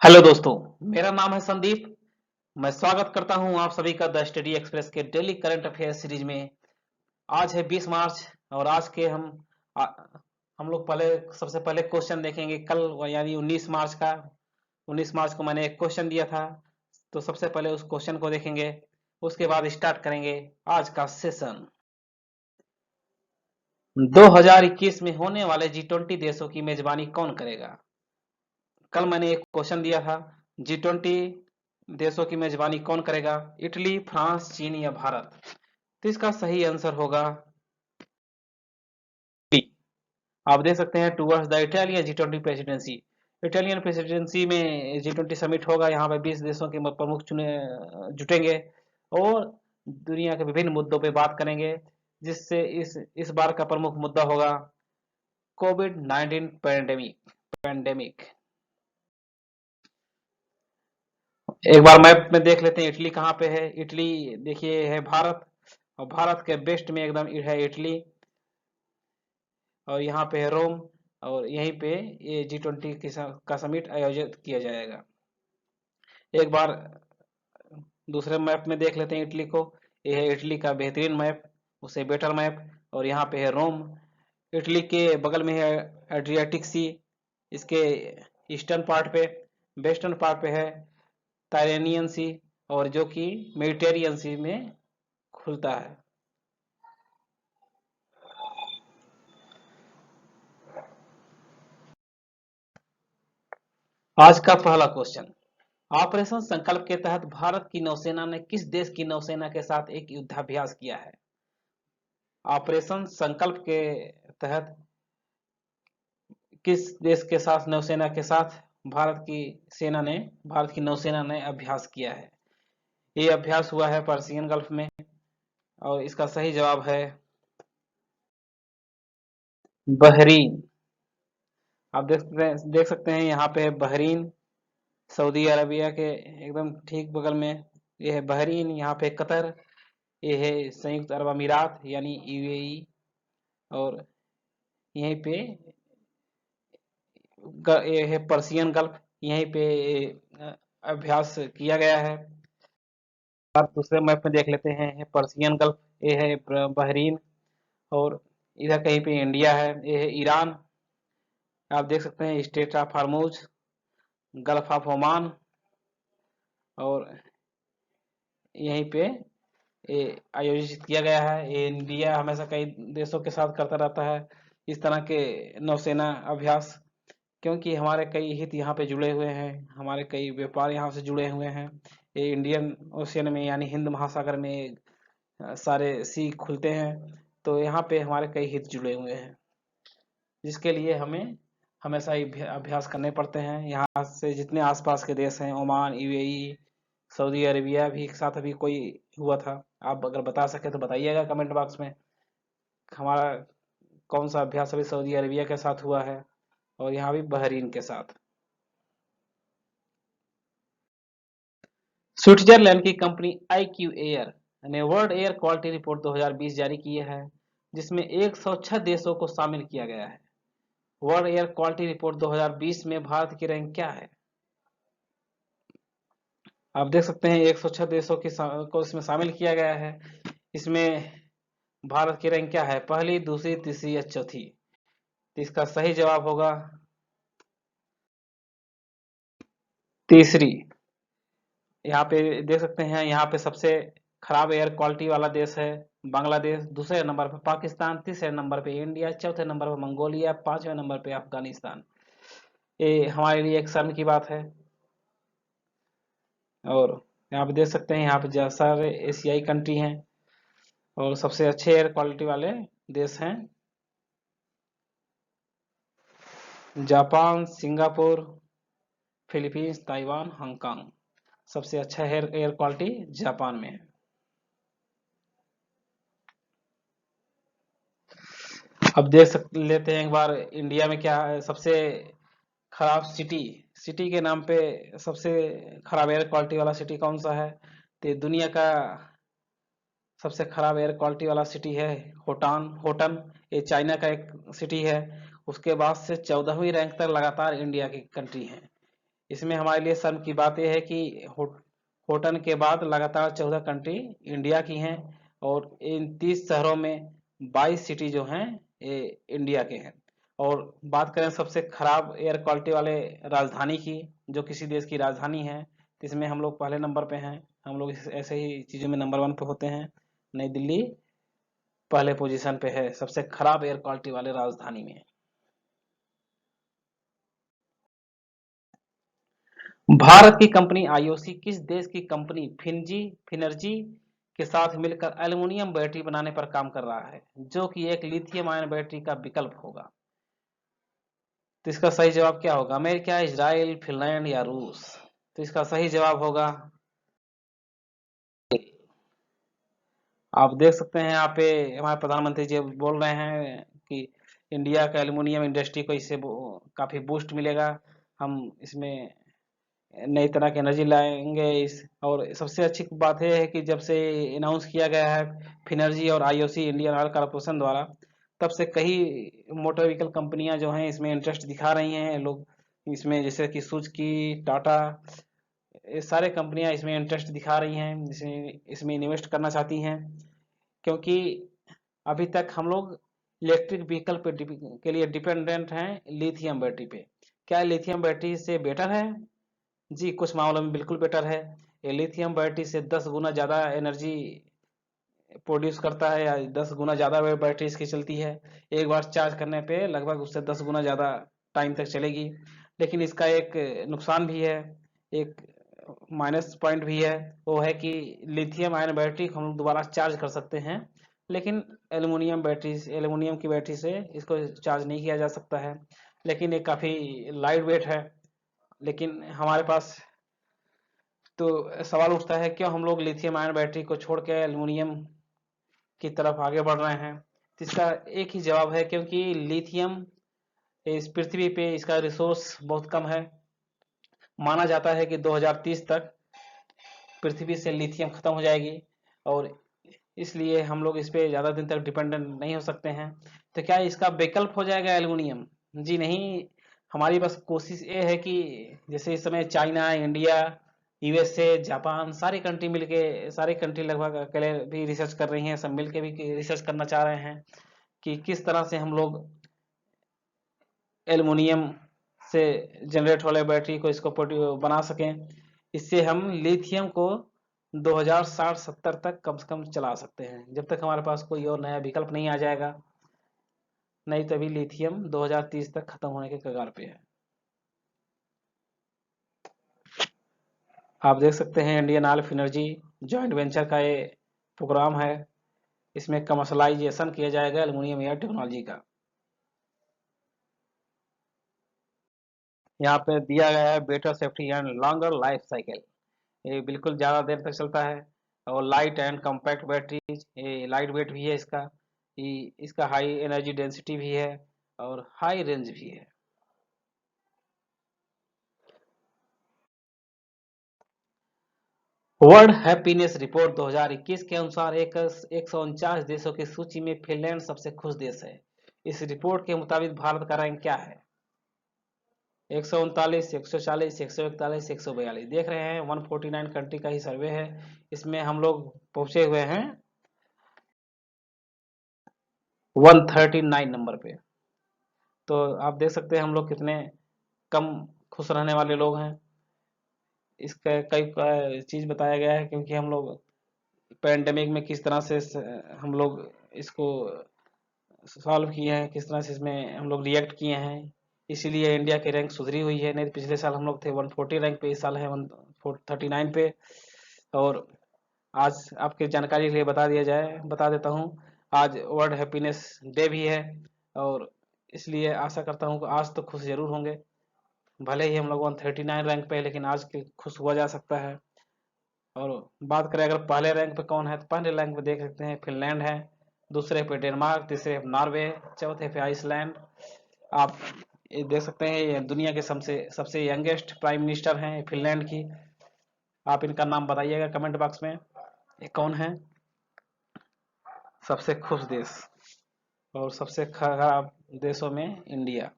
Hello दोस्तों, मेरा नाम है संदीप। मैं स्वागत करता हूं आप सभी का द स्टडी एक्सप्रेस के डेली करंट अफेयर सीरीज में। आज है 20 मार्च और आज के आ, हम लोग पहले सबसे पहले क्वेश्चन देखेंगे कल यानी 19 मार्च का। 19 मार्च को मैंने एक क्वेश्चन दिया था, तो सबसे पहले उस क्वेश्चन को देखेंगे, उसके बाद स्टार्ट करेंगे आज का सेशन। 2021 में होने वाले G20 देशों की मेजबानी कौन करेगा? कल मैंने एक क्वेश्चन दिया था, G20 देशों की मेजबानी कौन करेगा? इटली, फ्रांस, चीन या भारत? तो इसका सही आंसर होगा बी। आप देख सकते हैं towards the Italian G20 presidency. Italian presidency में G20 समिट होगा। यहाँ पे 20 देशों के प्रमुख चुने जुटेंगे और दुनिया के विभिन्न मुद्दों पे बात करेंगे, जिससे इस बार का प्रमुख मुद्दा होगा कोविड-19 पैंडेमिक। एक बार मैप में देख लेते हैं इटली कहाँ पे है। इटली देखिए है भारत, और भारत के वेस्ट में एकदम है इटली, और यहाँ पे है रोम, और यहीं पे ये G20 का समिट आयोजित किया जाएगा। एक बार दूसरे मैप में देख लेते हैं इटली को। ये है इटली का बेहतरीन मैप, उसे बेटर मैप, और यहाँ पे है रोम। इटली के बगल में है एड्रियाटिक सी, इसके ईस्टर्न पार्ट पे, वेस्टर्न पार्ट पे है टाइरेनियन सी, और जो कि मेडिटेरियन सी में खुलता है। आज का पहला क्वेश्चन, ऑपरेशन संकल्प के तहत भारत की नौसेना ने किस देश की नौसेना के साथ एक युद्धाभ्यास किया है? ऑपरेशन संकल्प के तहत किस देश के साथ नौसेना के साथ भारत की नौसेना ने अभ्यास किया है? ये अभ्यास हुआ है पर्सियन गल्फ में, और इसका सही जवाब है बहरीन। आप देख सकते हैं यहाँ पे बहरीन, सऊदी अरबिया के एकदम ठीक बगल में ये है बहरीन। यहाँ पे कतर, ये है संयुक्त अरब अमीरात यानी यूएई, और यहीं पे ये है पर्सियन गल्फ, यहीं पे अभ्यास किया गया है। आप दूसरे मैप में देख लेते हैं, ये पर्सियन गल्फ, ये है बहरीन, और इधर कहीं पे इंडिया है, ये है ईरान। आप देख सकते हैं state of Hormuz, gulf of Oman, और यहीं पे ये आयोजित किया गया है। ये इंडिया हमेशा कई देशों के साथ करता रहता है इस तरह के नौसेना अभ्यास, क्योंकि हमारे कई हित यहाँ पे जुड़े हुए हैं, हमारे कई व्यापार यहाँ से जुड़े हुए हैं। ये इंडियन ओशियन में यानी हिंद महासागर में सारे सी खुलते हैं, तो यहाँ पे हमारे कई हित जुड़े हुए हैं, जिसके लिए हमें हमेशा ही अभ्यास करने पड़ते हैं। यहाँ से जितने आसपास के देश हैं, ओमान, यूएई, सऊदी अरेबिया भी एक साथ अभी कोई हुआ था। आप अगर बता सके तो बताइएगा कमेंट बॉक्स में, हमारा कौन सा अभ्यास अभी सऊदी अरेबिया के साथ हुआ है, और यहाँ भी बहरीन के साथ। स्विट्जरलैंड की कंपनी IQ एयर ने वर्ल्ड एयर क्वालिटी रिपोर्ट 2020 जारी की है, जिसमें 106 देशों को शामिल किया गया है। वर्ल्ड एयर क्वालिटी रिपोर्ट 2020 में भारत की रैंक क्या है? आप देख सकते हैं 106 देशों को इसमें शामिल किया गया है। इसमें भारत की रैंक क्या है? पहली, दूसरी, तीसरी या चौथी? तो इसका सही जवाब होगा तीसरी। यहाँ पे देख सकते हैं, यहाँ पे सबसे खराब एयर क्वालिटी वाला देश है बांग्लादेश, दूसरे नंबर पे पाकिस्तान, तीसरे नंबर पे इंडिया, चौथे नंबर पे मंगोलिया, पांचवें नंबर पे अफगानिस्तान। ये हमारे लिए एक शर्म की बात है। और यहाँ पे देख सकते हैं, यहाँ पे जो सारे एशियाई कंट्री हैं, और सबसे अच्छे एयर क्वालिटी वाले देश हैं Japan, Singapore, Philippines, Taiwan, Hong Kong. सबसे अच्छा एयर क्वालिटी जापान में है। अब लेते हैं एक बार इंडिया में क्या है सबसे खराब सिटी। सिटी के नाम पे सबसे खराब एयर क्वालिटी वाला सिटी कौन सा है? तो दुनिया का सबसे खराब एयर क्वालिटी वाला सिटी है होटन। ये चाइना का एक सिटी है। उसके बाद से 14वीं रैंक तक लगातार इंडिया की कंट्री है। इसमें हमारे लिए शर्म की बात यह है कि होटन के बाद लगातार 14 कंट्री इंडिया की हैं, और इन 30 शहरों में 22 सिटी जो हैं ये इंडिया के हैं। और बात करें सबसे खराब एयर क्वालिटी वाले राजधानी की, जो किसी देश की राजधानी है, तो इसमें हम लोग पहले नंबर पे हैं। हम लोग ऐसे ही चीज़ों में नंबर 1 पे होते हैं। नई दिल्ली पहले पोजीशन पे है सबसे खराब एयर क्वालिटी वाले राजधानी में। भारत की कंपनी आईओसी किस देश की कंपनी फिनर्जी के साथ मिलकर एल्युमिनियम बैटरी बनाने पर काम कर रहा है, जो कि एक लिथियम आयन बैटरी का विकल्प होगा? तो इसका सही जवाब क्या होगा? अमेरिका, इजराइल, फिनलैंड या रूस? तो इसका सही जवाब होगा, आप देख सकते हैं यहाँ पे हमारे प्रधानमंत्री जी बोल रहे हैं कि इंडिया का एल्युमिनियम इंडस्ट्री को इससे काफी बूस्ट मिलेगा। हम इसमें नई तरह की एनर्जी लाएंगे इस, और सबसे अच्छी बात यह है कि जब से अनाउंस किया गया है फिनर्जी और आईओसी इंडियन ऑयल कॉर्पोरेशन द्वारा, तब से कई मोटर व्हीकल कंपनियां जो हैं इसमें इंटरेस्ट दिखा रही हैं लोग इसमें, जैसे कि सुजुकी, टाटा, ये सारे कंपनियां इसमें इंटरेस्ट दिखा रही हैं, इसमें इसमें इन्वेस्ट करना चाहती हैं। क्योंकि अभी तक हम लोग इलेक्ट्रिक व्हीकल पे के लिए डिपेंडेंट हैं लिथियम बैटरी पे। क्या लिथियम बैटरी से बेटर है? जी, कुछ मामलों में बिल्कुल बेटर है। ये लिथियम बैटरी से 10 गुना ज़्यादा एनर्जी प्रोड्यूस करता है, या 10 गुना ज़्यादा बैटरी इसकी चलती है। एक बार चार्ज करने पे लगभग उससे 10 गुना ज़्यादा टाइम तक चलेगी। लेकिन इसका एक नुकसान भी है, एक माइनस पॉइंट भी है। वो है कि लिथियम आयन बैटरी को हम लोग दोबारा चार्ज कर सकते हैं, लेकिन एल्युमिनियम की बैटरी से इसको चार्ज नहीं किया जा सकता है। लेकिन ये काफ़ी लाइट वेट है। लेकिन हमारे पास तो सवाल उठता है, क्यों हम लोग लिथियम आयन बैटरी को छोड़ के एल्युमिनियम की तरफ आगे बढ़ रहे हैं? तो इसका एक ही जवाब है, क्योंकि लिथियम इस पृथ्वी पे इसका रिसोर्स बहुत कम है। माना जाता है कि 2030 तक पृथ्वी से लिथियम खत्म हो जाएगी, और इसलिए हम लोग इस पे ज़्यादा दिन तक डिपेंडेंट नहीं हो सकते हैं। तो क्या इसका विकल्प हो जाएगा एल्युमिनियम? जी नहीं। हमारी बस कोशिश ये है कि जैसे इस समय चाइना, इंडिया, यूएसए, जापान, सारी कंट्री मिलके, सारी कंट्री लगभग अकेले भी रिसर्च कर रही हैं, सब मिलके भी रिसर्च करना चाह रहे हैं कि किस तरह से हम लोग एल्युमिनियम से जनरेट वाले बैटरी को इसको बना सकें। इससे हम लिथियम को 2060-70 तक कम से कम चला सकते हैं, जब तक हमारे पास कोई और नया विकल्प नहीं आ जाएगा। नहीं तो अभी लिथियम 2030 तक खत्म होने के कगार पे है। आप देख सकते हैं इंडियन ऑयल फिनर्जी जॉइंट वेंचर का ये प्रोग्राम है। इसमें कमर्शलाइजेशन किया जाएगा एल्युमिनियम एयर टेक्नोलॉजी का। यहाँ पे दिया गया है better safety and longer life cycle. ये बिल्कुल ज़्यादा देर तक चलता है। और लाइट एंड कम्पैक्ट बैटरीज, ये लाइट वेट भी है इसका, इसका हाई एनर्जी डेंसिटी भी है, और हाई रेंज भी है। वर्ल्ड हैप्पीनेस रिपोर्ट 2021 के अनुसार 149 देशों की सूची में फिनलैंड सबसे खुश देश है। इस रिपोर्ट के मुताबिक भारत का रैंक क्या है? 139, 140, 141, 142। देख रहे हैं 149 कंट्री का ही सर्वे है। इसमें हम लोग पहुंचे हुए हैं 139 नंबर पे। तो आप देख सकते हैं हम लोग कितने कम खुश रहने वाले लोग हैं। इसका कई चीज़ बताया गया है, क्योंकि हम लोग पैंडेमिक में किस तरह से हम लोग इसको सॉल्व किए हैं, किस तरह से इसमें हम लोग रिएक्ट किए हैं। इसीलिए इंडिया की रैंक सुधरी हुई है। नहीं तो पिछले साल हम लोग थे 140 रैंक पे, इस साल है 139 पे। और आज आपकी जानकारी के लिए बता देता हूँ, आज वर्ल्ड हैप्पीनेस डे भी है। और इसलिए आशा करता हूँ कि आज तो खुश जरूर होंगे। भले ही हम लोग 139 रैंक पे है, लेकिन आज के खुश हुआ जा सकता है। और बात करें अगर पहले रैंक पे कौन है, तो पहले रैंक पे देख सकते हैं फिनलैंड है, दूसरे पे डेनमार्क, तीसरे पे नॉर्वे, चौथे पे आइसलैंड। आप ये देख सकते हैं ये दुनिया के सबसे सबसे यंगेस्ट प्राइम मिनिस्टर हैं फिनलैंड की। आप इनका नाम बताइएगा कमेंट बॉक्स में, ये कौन है सबसे खुश देश। और सबसे खराब देशों में इंडिया।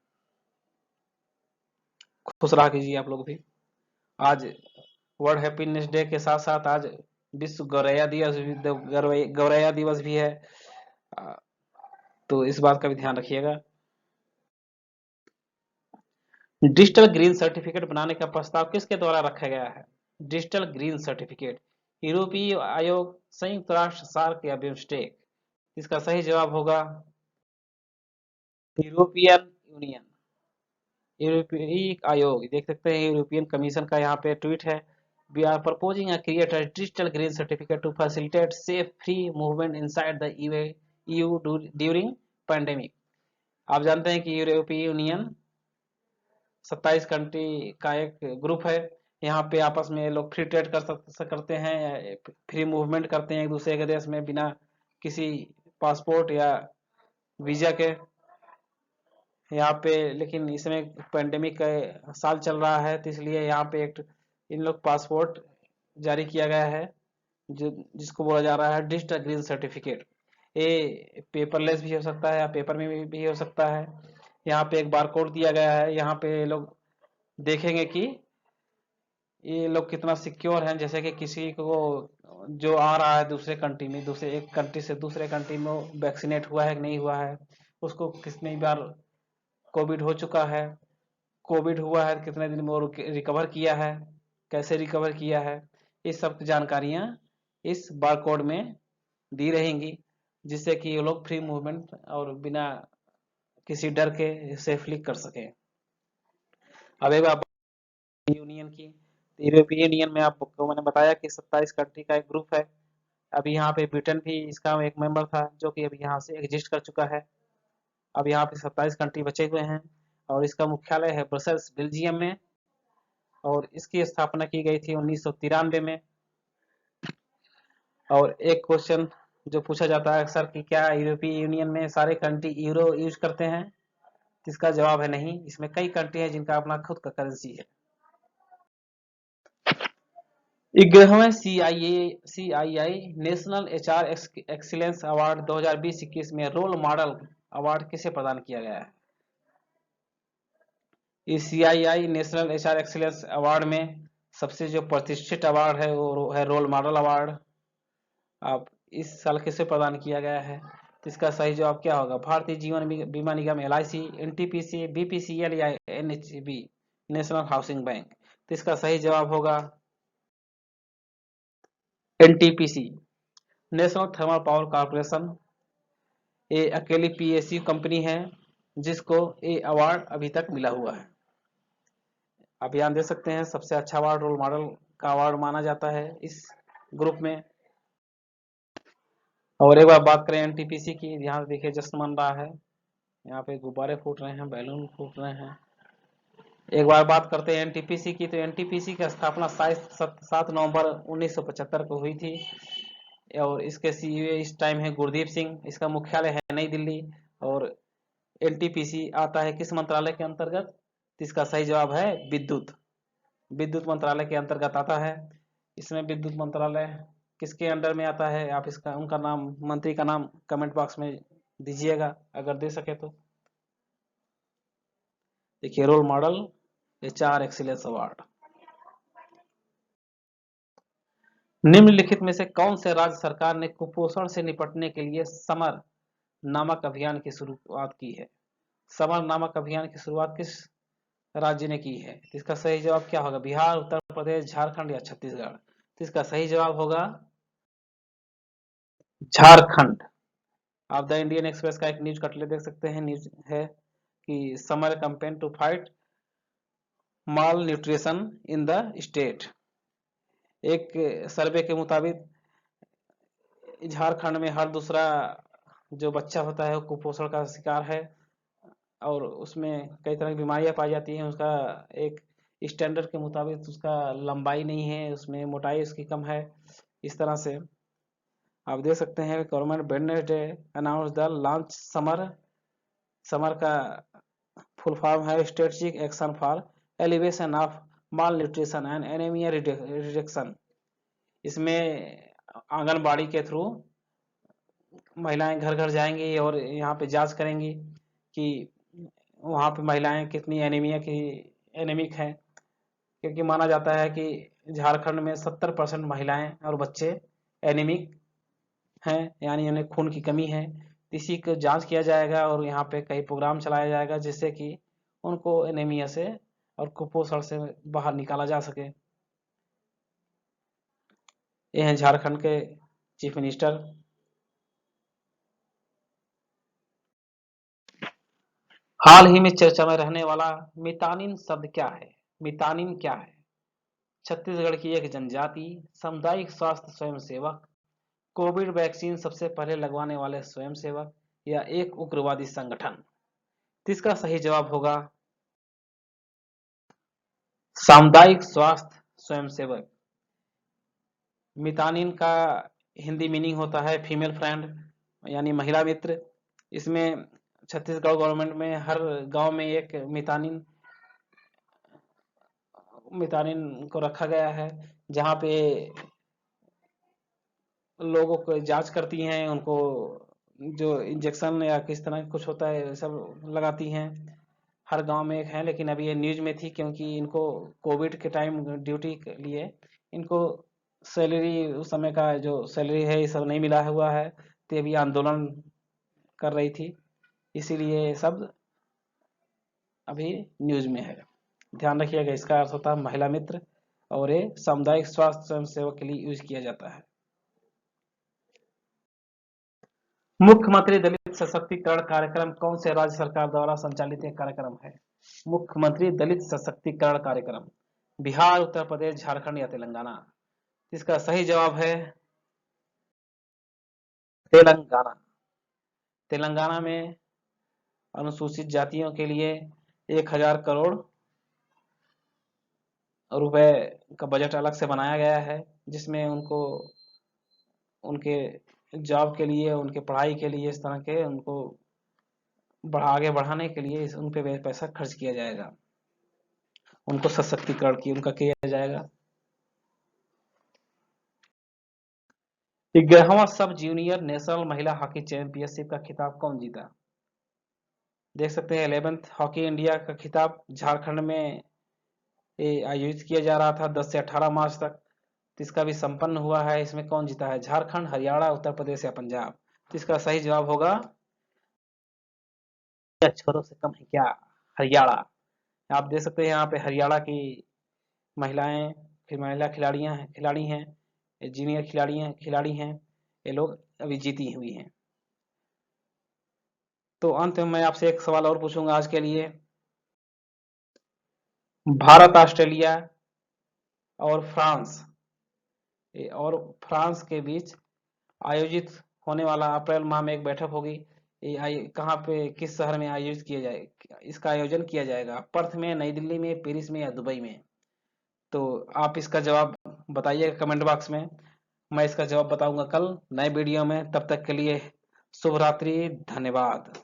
खुश रहा कीजिए आप लोग भी। आज वर्ल्ड हैप्पीनेस डे के साथ साथ आज विश्व गौरैया दिवस भी है। तो इस बात का भी ध्यान रखिएगा। डिजिटल ग्रीन सर्टिफिकेट बनाने का प्रस्ताव किसके द्वारा रखा गया है? डिजिटल ग्रीन सर्टिफिकेट, यूरोपीय आयोग, संयुक्त राष्ट्र, सार्क या बिम्स्टेक? इसका सही जवाब होगा यूरोपियन यूनियन, यूरोपीय आयोग। देख सकते हैं यूरोपियन कमीशन का यहाँ पे ट्वीट है। We are proposing a create a digital green certificate to facilitate safe free movement inside the EU during pandemic. आप जानते हैं कि यूरोपीय यूनियन 27 कंट्री का एक ग्रुप है। यहाँ पे आपस में लोग फ्री ट्रेड करते हैं, फ्री मूवमेंट करते हैं एक दूसरे के देश में बिना किसी पासपोर्ट या वीजा के। यहाँ पे लेकिन इसमें पेंडेमिक का साल चल रहा है, तो इसलिए यहाँ पे एक इन लोग पासपोर्ट जारी किया गया है जो जिसको बोला जा रहा है डिजिटल ग्रीन सर्टिफिकेट। ये पेपरलेस भी हो सकता है या पेपर में भी हो सकता है। यहाँ पे एक बारकोड दिया गया है, यहाँ पे लोग देखेंगे कि ये लोग कितना सिक्योर हैं। जैसे कि किसी को जो आ रहा है दूसरे कंट्री में, दूसरे एक कंट्री से दूसरे कंट्री में वैक्सीनेट हुआ है कि नहीं हुआ है, उसको कितनी बार कोविड हो चुका है, कोविड हुआ है कितने दिन में वो रिकवर किया है, कैसे रिकवर किया है, इस सब की जानकारियां इस बारकोड में दी रहेंगी, जिससे कि ये लोग फ्री मूवमेंट और बिना किसी डर के सेफली कर सके। अब एक बात यूनियन की, यूरोपीय यूनियन में आपको मैंने बताया कि 27 कंट्री का एक ग्रुप है। अभी यहाँ पे ब्रिटेन भी इसका एक मेंबर था जो कि अभी यहाँ से एग्जिस्ट कर चुका है। अब यहाँ पे 27 कंट्री बचे हुए हैं और इसका मुख्यालय है ब्रसेल्स बेल्जियम में, और इसकी स्थापना की गई थी 1993 में। और एक क्वेश्चन जो पूछा जाता है अक्सर कि क्या यूरोपीय यूनियन में सारे कंट्री यूरो यूज करते हैं? इसका जवाब है नहीं, इसमें कई कंट्री है जिनका अपना खुद का करेंसी है। 11वें CII national HR excellence award 2020-21 में रोल मॉडल अवार्ड किसे प्रदान किया गया है? इस CII national HR excellence award में सबसे जो प्रतिष्ठित अवार्ड है वो है रोल मॉडल अवार्ड। अब इस साल किसे प्रदान किया गया है? तो इसका सही जवाब क्या होगा? भारतीय जीवन बीमा निगम LIC, NTPC, BPCL या NHB नेशनल हाउसिंग बैंक? तो इसका सही जवाब होगा NTPC national thermal power corporation. ये अकेली PSU कंपनी है जिसको ये अवार्ड अभी तक मिला हुआ है। आप ध्यान दे सकते हैं सबसे अच्छा अवार्ड रोल मॉडल का अवार्ड माना जाता है इस ग्रुप में। और एक बार बात करें NTPC की, यहाँ देखिए जश्न मन रहा है, यहाँ पे गुब्बारे फूट रहे हैं, बैलून फूट रहे हैं। एक बार बात करते हैं NTPC की, तो NTPC की स्थापना 7 नवंबर 1975 को हुई थी और इसके CEO इस टाइम है गुरदीप सिंह। इसका मुख्यालय है नई दिल्ली। और NTPC आता है किस मंत्रालय के अंतर्गत? इसका सही जवाब है विद्युत, विद्युत मंत्रालय के अंतर्गत आता है। इसमें विद्युत मंत्रालय किसके अंडर में आता है? आप इसका उनका नाम, मंत्री का नाम कमेंट बॉक्स में दीजिएगा अगर दे सके तो। देखिए role model HR excellence award. निम्नलिखित में से कौन से राज्य सरकार ने कुपोषण से निपटने के लिए समर नामक अभियान की शुरुआत की है? समर नामक अभियान की शुरुआत किस राज्य ने की है? इसका सही जवाब क्या होगा? बिहार, उत्तर प्रदेश, झारखंड या छत्तीसगढ़? तो इसका सही जवाब होगा झारखंड। आप द इंडियन एक्सप्रेस का एक न्यूज कटले देख सकते हैं, न्यूज है कि summer campaign to fight malnutrition in the state. एक सर्वे के मुताबिक झारखंड में हर दूसरा जो बच्चा होता है वो कुपोषण का शिकार है और उसमें कई तरह की बीमारियां पाई जाती हैं। उसका एक स्टैंडर्ड के मुताबिक उसका लंबाई नहीं है, उसमें मोटाई उसकी कम है। इस तरह से आप देख सकते हैं government Wednesday announce the launch summer. Summer का फुल फॉर्म है strategic action for elevation of mall nutrition and anaemia reduction. इसमें आंगनबाड़ी के थ्रू महिलाएं घर घर जाएंगी और यहाँ पे जांच करेंगी कि वहाँ पे महिलाएं कितनी एनीमिया की एनीमिक हैं, क्योंकि माना जाता है कि झारखंड में 70% महिलाएं और बच्चे एनीमिक हैं, यानी उन्हें खून की कमी है। इसी को जांच किया जाएगा और यहाँ पे कई प्रोग्राम चलाया जाएगा जिससे कि उनको एनीमिया से और कुपोषण से बाहर निकाला जा सके। ये हैं झारखंड के चीफ मिनिस्टर। हाल ही में चर्चा में रहने वाला मितानिन शब्द क्या है? मितानिन क्या है? छत्तीसगढ़ की एक जनजाति, सामुदायिक स्वास्थ्य स्वयंसेवक, कोविड वैक्सीन सबसे पहले लगवाने वाले स्वयंसेवक या एक उग्रवादी संगठन? तो इसका सही जवाब होगा सामुदायिक स्वास्थ्य स्वयंसेवक। मितानिन का हिंदी मीनिंग होता है फीमेल फ्रेंड, यानी महिला मित्र। इसमें छत्तीसगढ़ गवर्नमेंट में हर गांव में एक मितानिन को रखा गया है, जहां पे लोगों को जांच करती हैं, उनको जो इंजेक्शन या किस तरह कुछ होता है सब लगाती हैं। हर गांव में एक है, लेकिन अभी ये न्यूज में थी क्योंकि इनको कोविड के टाइम ड्यूटी के लिए इनको सैलरी, उस समय का जो सैलरी है ये सब नहीं मिला हुआ है, तो अभी आंदोलन कर रही थी, इसीलिए ये सब अभी न्यूज में है। ध्यान रखिएगा, इसका अर्थ होता है महिला मित्र और ये सामुदायिक स्वास्थ्य स्वयंसेवक के लिए यूज किया जाता है। मुख्यमंत्री दलित सशक्तिकरण कार्यक्रम कौन से राज्य सरकार द्वारा संचालित एक कार्यक्रम है? मुख्यमंत्री दलित सशक्तिकरण कार्यक्रम बिहार, उत्तर प्रदेश, झारखंड या तेलंगाना? इसका सही जवाब है तेलंगाना। तेलंगाना में अनुसूचित जातियों के लिए 1000 करोड़ रुपए का बजट अलग से बनाया गया है, जिसमें उनको उनके जॉब के लिए, उनके पढ़ाई के लिए, इस तरह के उनको आगे बढ़ाने के लिए उन पे पैसा खर्च किया जाएगा, उनको सशक्तिकरण की उनका किया जाएगा। 11वां सब जूनियर नेशनल महिला हॉकी चैंपियनशिप का खिताब कौन जीता? देख सकते हैं 11th हॉकी इंडिया का खिताब झारखंड में आयोजित किया जा रहा था 10 से 18 मार्च तक। तो इसका भी संपन्न हुआ है। इसमें कौन जीता है? झारखंड, हरियाणा, उत्तर प्रदेश या पंजाब? तो इसका सही जवाब होगा, अक्षरों से कम है क्या? हरियाणा। आप देख सकते हैं यहाँ पे हरियाणा की महिलाएं, फिर महिला खिलाड़ी हैं, जूनियर खिलाड़ी हैं, ये लोग अभी जीती हुई हैं। तो अंत में मैं आपसे एक सवाल और पूछूंगा आज के लिए। भारत, ऑस्ट्रेलिया और फ्रांस के बीच आयोजित होने वाला अप्रैल माह में एक बैठक होगी। कहाँ पे, किस शहर में आयोजित किया जाए, इसका आयोजन किया जाएगा? पर्थ में, नई दिल्ली में, पेरिस में या दुबई में? तो आप इसका जवाब बताइएगा कमेंट बॉक्स में। मैं इसका जवाब बताऊंगा कल नए वीडियो में। तब तक के लिए शुभ रात्रि, धन्यवाद।